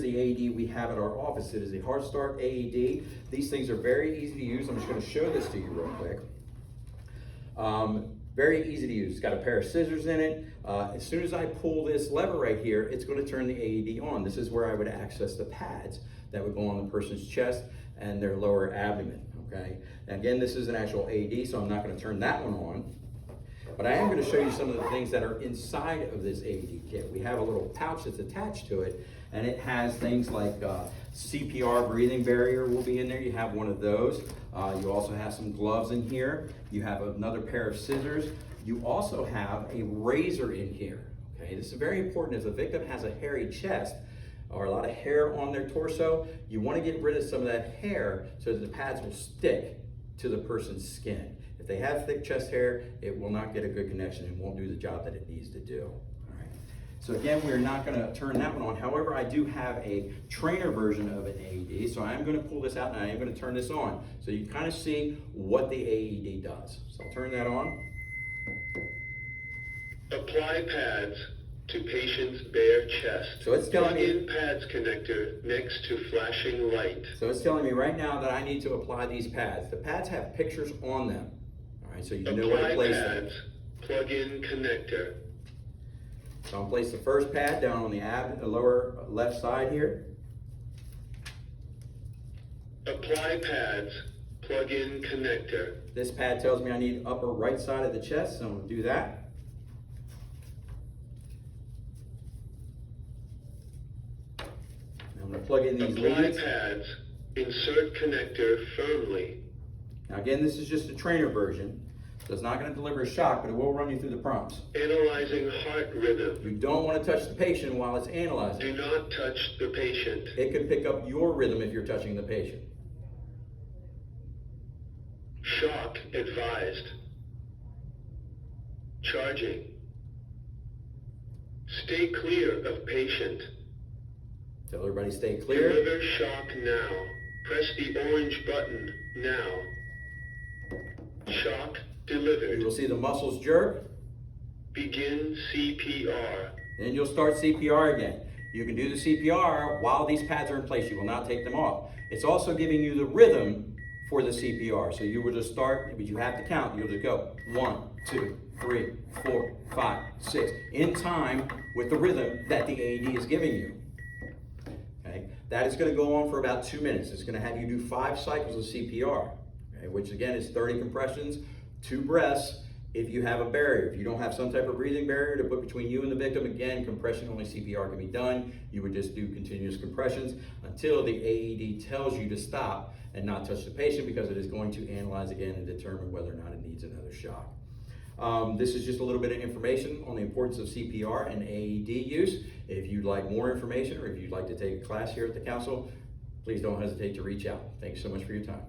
The AED we have at our office. It is a hard start AED. These things are very easy to use. I'm just going to show this to you real quick. Very easy to use. It's got a pair of scissors in it. As soon as I pull this lever right here, it's going to turn the AED on. This is where I would access the pads that would go on the person's chest and their lower abdomen. Okay. Again, this is an actual AED, so I'm not going to turn that one on. But I am going to show you some of the things that are inside of this AED kit. We have a little pouch that's attached to it, and it has things like CPR breathing barrier will be in there. You have one of those. You also have some gloves in here. You have another pair of scissors. You also have a razor in here. Okay, this is very important. If the victim has a hairy chest or a lot of hair on their torso, you want to get rid of some of that hair so that the pads will stick to the person's skin. If they have thick chest hair, it will not get a good connection and won't do the job that it needs to do. All right. So again, we're not going to turn that one on. However, I do have a trainer version of an AED, so I am going to pull this out and I am going to turn this on so you kind of see what the AED does. So I'll turn that on. Apply pads to patient's bare chest. So it's telling me plug in pads connector next to flashing light. So it's telling me right now that I need to apply these pads. The pads have pictures on them. All right, so you know where to place them. Pads, plug in connector. So I'll place the first pad down on the lower left side here. Apply pads, plug in connector. This pad tells me I need upper right side of the chest, so I'm going to do that. I'm going to plug in these leads. Apply pads, insert connector firmly. Now again, this is just a trainer version, so it's not going to deliver a shock, but it will run you through the prompts. Analyzing heart rhythm. You don't want to touch the patient while it's analyzing. Do not touch the patient. It could pick up your rhythm if you're touching the patient. Shock advised. Charging. Stay clear of patient. Tell everybody stay clear. Deliver shock now. Press the orange button now. Shock delivered. You will see the muscles jerk. Begin CPR. Then you'll start CPR again. You can do the CPR while these pads are in place. You will not take them off. It's also giving you the rhythm for the CPR. So you will just start, but you have to count. You'll just go 1, 2, 3, 4, 5, 6 in time with the rhythm that the AED is giving you. Okay, that is going to go on for about 2 minutes. It's going to have you do 5 cycles of CPR, okay, which again is 30 compressions, 2 breaths. If you have a barrier, if you don't have some type of breathing barrier to put between you and the victim, again, compression only CPR can be done. You would just do continuous compressions until the AED tells you to stop and not touch the patient, because it is going to analyze again and determine whether or not it needs another shock. This is just a little bit of information on the importance of CPR and AED use. If you'd like more information or if you'd like to take a class here at the council, please don't hesitate to reach out. Thanks so much for your time.